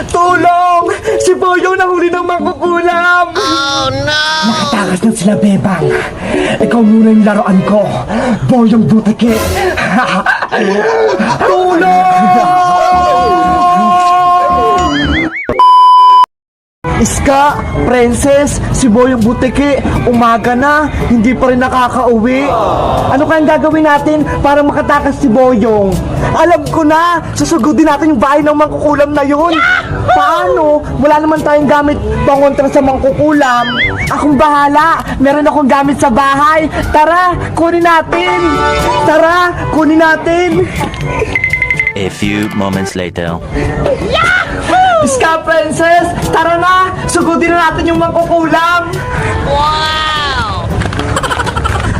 Tulong! Si Boyong nahuli ng mangkukulam! Nakatakas na sila, Bebang. Ikaw muna yung laruan ko. Boyong Butiki. Tulong! Iska, Princess, si Boyong Butiki, umaga na, hindi pa rin nakakauwi. Ano kayang gagawin natin para makatakas si Boyong? Alam ko na, susugudin natin yung bahay ng mangkukulam na yun. Paano? Wala naman tayong gamit pangontra sa mangkukulam. Akong bahala, meron akong gamit sa bahay. Tara, kunin natin. Tara, kunin natin. A few moments later. Iska, Princess, tara na! Sugudin na natin yung mangkukulam! Wow!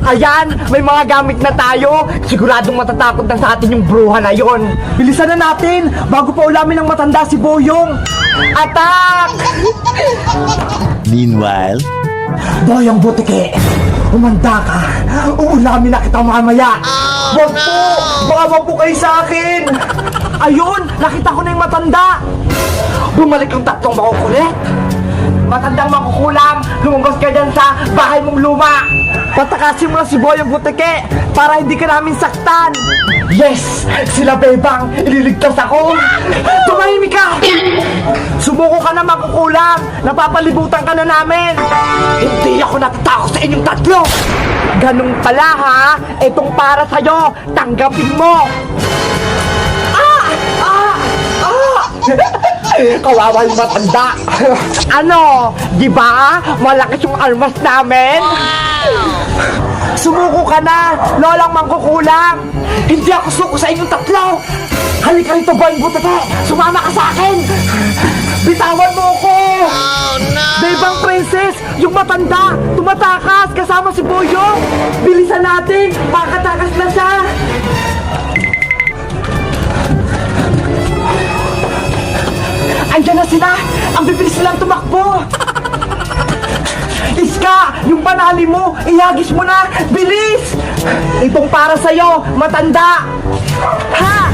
Ayan, may mga gamit na tayo. Siguradong matatakot na sa atin yung bruha na yon. Bilisan na natin, bago pa ulamin ng matanda si Boyong. Atak! Meanwhile, Boyong Butiki, umanda ka. Uulamin na kita mamaya. Wag po! Baka po kayo sa akin! Ayun! Nakita ko na yung matanda! Bumalik yung tatlong makukulit! Matandang makukulam! Lumungkos ka dyan sa bahay mong luma! Patakasin mo na si Boyong Butiki para hindi ka namin saktan! Yes! Sila Bebang! Ililigtas ako! Tumahimik ka! Sumuko ka na makukulam! Napapalibutan ka na namin! Hindi ako natatakot sa inyong tatlo! Ganun pala ha! Itong para sa'yo! Tanggapin mo! Kawawa yung matanda. Ano? Di ba? Malakas yung armas namin. Sumuko ka na, lolang mangkukulam. Hindi ako suko sa inyong tatlo. Halika rito, Boyong Butiki. Sumama ka sa akin. Bitawan mo ko. Bebang Princess, yung matanda, tumatakas kasama si Boyong. Bilisan natin, makatakas na siya. Andiyan na sila! Ang bibilis nilang tumakbo! Iska! Yung panali mo! Ihagis mo na! Bilis! Itong para sa'yo! Matanda! Ha!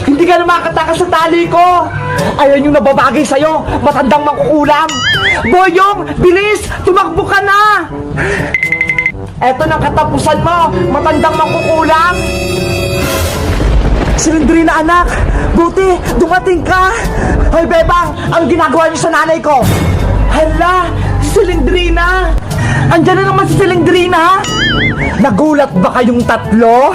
Hindi ka na makatakas sa tali ko! Ayan yung nababagay sa'yo! Matandang mangkukulam! Boyong! Bilis! Tumakbo ka na! Eto na katapusan mo! Matandang mangkukulam! Silindrina, anak! Buti, dumating ka! Hoy, Bebang! Ang ginagawa niyo sa nanay ko! Hala! Silindrina! Andiyan na naman si Silindrina! Nagulat ba kayong tatlo?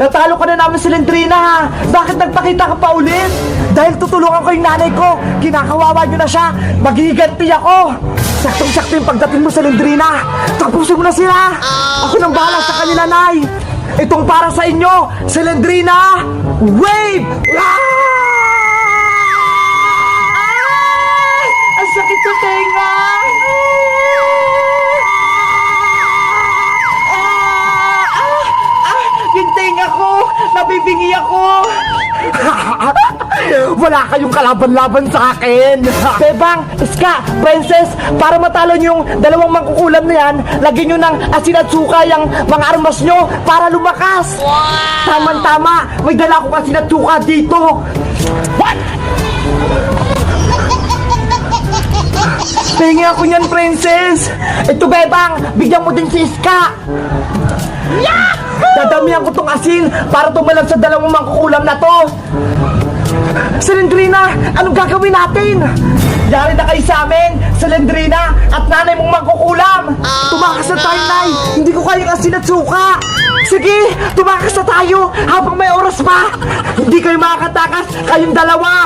Natalo ka na namin, Silindrina! Bakit nagpakita ka pa ulit? Dahil tutulungan ko yung nanay ko! Kinakawawa niyo na siya! Maghihiganti ako! Saktong-sakto yung pagdating mo, Silindrina! Tapusin mo na sila! Ako nang bahala sa kanila, Nay! Itong para sa inyo, Silindrina! Wave! Ang sakit sa tenga! Yung tenga ko! Nabibingi ako! Wala kayong kalaban-laban sa akin! Bebang, Iska, Princess, para matalo nyo yung dalawang mangkukulam na yan, lagyan nyo ng asin at suka yung mga armas nyo para lumakas! Wow! Tama-tama! May dala akong asin at suka dito! What? Tingi ako niyan, Princess! Ito, Bebang, bigyan mo din si Iska! Dadamihan ko tong asin para tumalag sa dalawang mangkukulam na to! Silindrina, anong gagawin natin? Yari na kayo sa amin, Silindrina at nanay mong mangkukulam. Tumakas na tayo, Nay. Hindi ko kayang asin at suka. Sige, tumakas na tayo habang may oras pa. Hindi kayo makakatakas, kayong dalawa.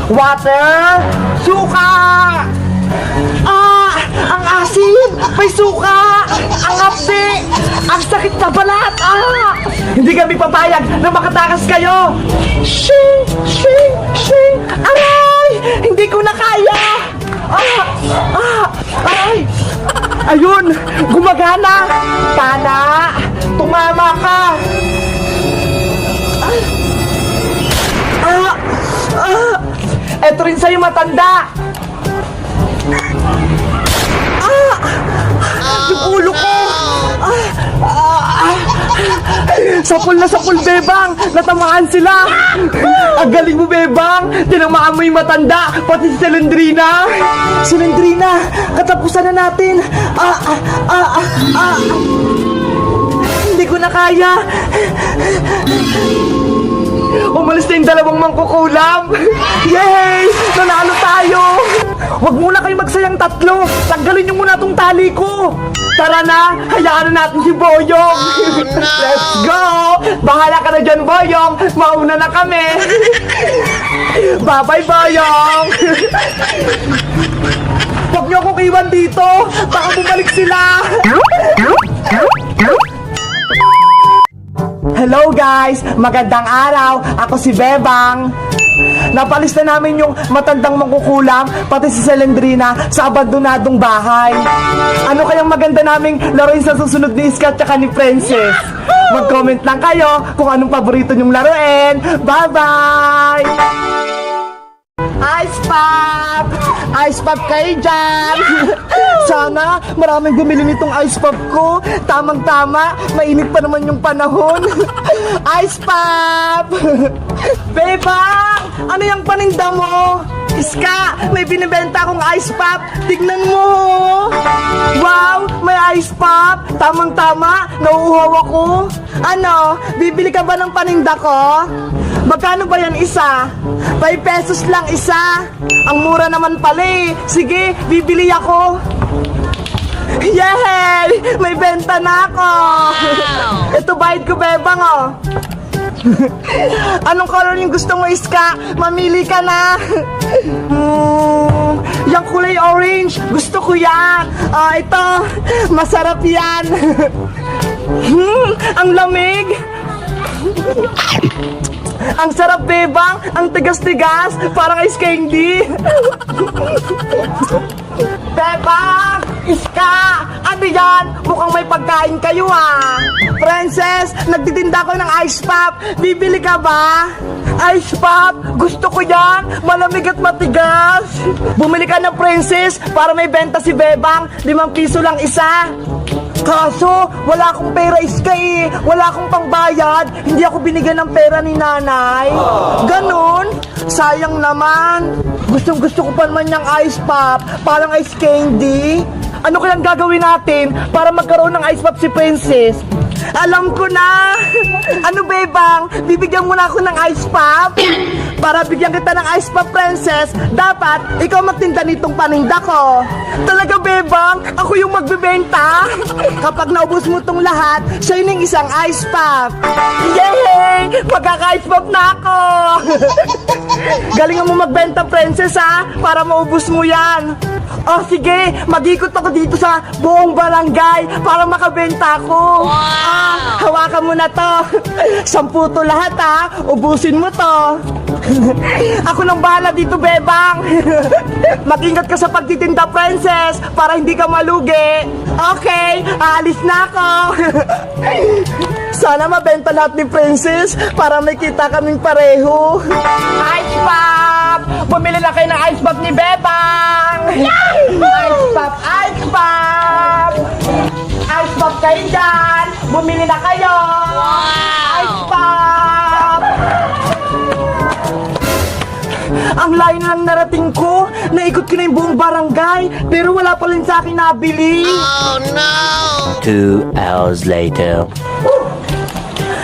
Water, suka. Ang asin, may suka. Ang hapdi, ang sakit sa balat. Hindi kami papayag na makatakas kayo. Shing, shing, shing. Aray! Hindi ko na kaya! Aray! Ayun! Gumagana! Tana! Tumama ka! Eto rin sa'yo, matanda! Yung ulo ko! Sapul na sapul, Bebang! Natamaan sila! Ang galing mo, Bebang! Tinamaan mo yung matanda, pati si Selendrina! Selendrina, katapusan na natin! Hindi ko na kaya! Umalis na yung dalawang mangkukulam! Yay! Nanalo tayo! Huwag muna kayo magsayang tatlo! Tanggalin niyo muna tong tali ko! Tara na! Hayaan na natin si Boyong! Let's go! Bahala ka na dyan, Boyong! Mauna na kami! Bye-bye, Boyong! Huwag niyo akong iwan dito! Baka bumalik sila! Hello guys! Magandang araw! Ako si Bebang! Napalis na namin yung matandang mangkukulam pati si Selendrina sa abandonadong bahay. Ano kayang maganda naming laruin sa susunod ni Iska at ni Princess? Mag-comment lang kayo kung anong paborito nyong laruin. Bye-bye! Ice Pop! Ice Pop kayo dyan! Sana maraming bumili nitong ice pop ko. Tamang-tama, mainit pa naman yung panahon. Ice Pop! Bebang! Ano yung paninda mo? Iska, may binibenta akong ice pop. Tignan mo! Wow! May ice pop! Tamang-tama, nauuhaw ako. Ano? Bibili ka ba ng paninda ko? Magkano ba yan isa? 5 pesos lang isa. Ang mura naman pala eh. Sige, bibili ako. Yay! May benta na ako! Ito bayad ko, Bebang, oh. Anong color yung gusto mo, Iska? Mamili ka na. Yung kulay orange, gusto ko yan. Ito, masarap yan. Ang lamig. Ang sarap, Bebang. Ang tigas-tigas. Parang ice candy. Bebang! Iska! Ano yan? Mukhang may pagkain kayo ah. Princess, nagtitinda ko ng ice pop. Bibili ka ba? Ice pop? Gusto ko yan. Malamig at matigas. Bumili ka ng Princess para may benta si Bebang. 5 piso lang isa. Kaso, wala akong pera, Iska eh. Wala akong pangbayad. Hindi ako binigyan ng pera ni nanay. Ganon? Sayang naman. Gustong-gusto ko pa naman yung ice pop. Parang ice candy. Ano kayang gagawin natin para magkaroon ng ice pop si Princess? Alam ko na! Ano, Bebang? Bibigyan mo na ako ng ice pop? Para bigyan kita ng ice pop, Princess, dapat ikaw magtinda nitong paninda ko. Talaga, Bebang? Ako yung magbebenta? Kapag naubos mo tong lahat, siya yun yung isang ice pop. Yay! Magkaka-ice pop na ako! Galingan mo magbenta, Princess, ha? Para maubos mo yan. Oh, sige, mag-ikot ako dito sa buong barangay para makabenta ko. Wow! Hawakan mo na to. 10 to lahat, ha? Ubusin mo to. Ako nang bahala dito, Bebang. Mag-ingat ka sa pagtitinda, Princess, para hindi ka malugi. Okay, aalis na ako. Sana mabenta lahat ni Princess para may kita kaming pareho. Ice Pop! Bumili na kayo ng ice pop ni Bebang! Ice Pop! Ice Pop! Ice Pop kayo dyan! Bumili na kayo! Ice Wow! Pop! Ang layo na lang narating ko. Naikot ko na yung buong barangay, pero wala pa rin sa akin nabili. Oh no! 2 hours later.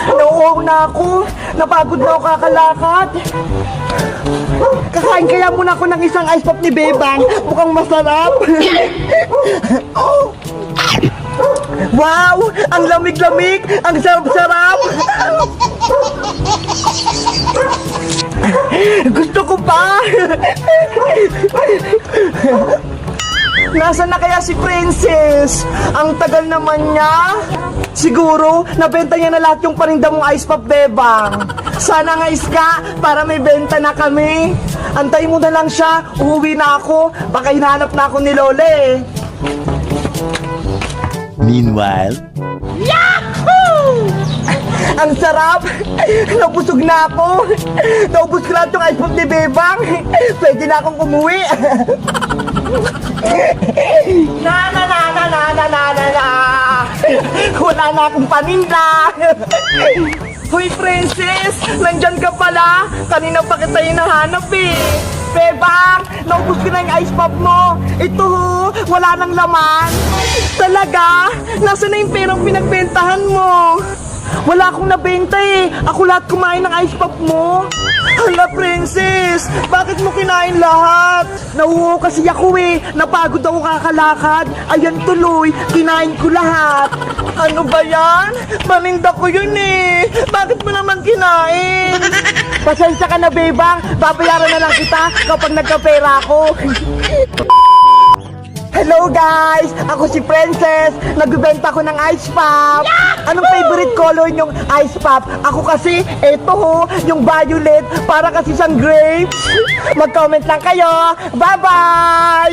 Nauuhaw na ako. Napagod na ako kakalakad. Kakain kaya muna ako ng isang ice pop ni Bebang. Mukhang masarap. Wow! Ang lamig-lamig! Ang sarap-sarap! Gusto ko pa! Nasaan na kaya si Princess? Ang tagal naman niya. Siguro, nabenta niya na lahat yung paninda mong ice pop, Bebang. Sana nga, Iska, para may benta na kami. Antay mo na lang siya. Uuwi na ako. Baka hinahanap na ako ni Lola eh. Meanwhile, Ang sarap! Nabusog na ako! Naubos ko lahat yung ice pop ni Bebang! Pwede na akong umuwi! Na na na na na na na na na! Wala na akong paninda. Hoy, Princess! Nandyan ka pala! Kanina pa kita hinahanap eh! Bebang! Naubos ko na yung ice pop mo! Ito ho! Wala nang laman! Talaga? Nasaan na yung perang pinagbentahan mo? Wala akong nabenta eh! Ako lahat kumain ng ice pop mo! Hala, Princess! Bakit mo kinain lahat? Nauho kasi ako eh! Napagod ako kakalakad! Ayan tuloy! Kinain ko lahat! Ano ba yan? Paninda ko yun eh! Bakit mo naman kinain? Pasensya ka na, Bebang! Babayaran na lang kita kapag nagkapera ako! Hello guys! Ako si Princess! Nagbibenta ko ng ice pop! Anong favorite color niyong ice pop? Ako kasi, eto ho, yung violet, para kasi siyang grapes! Mag-comment lang kayo! Bye-bye!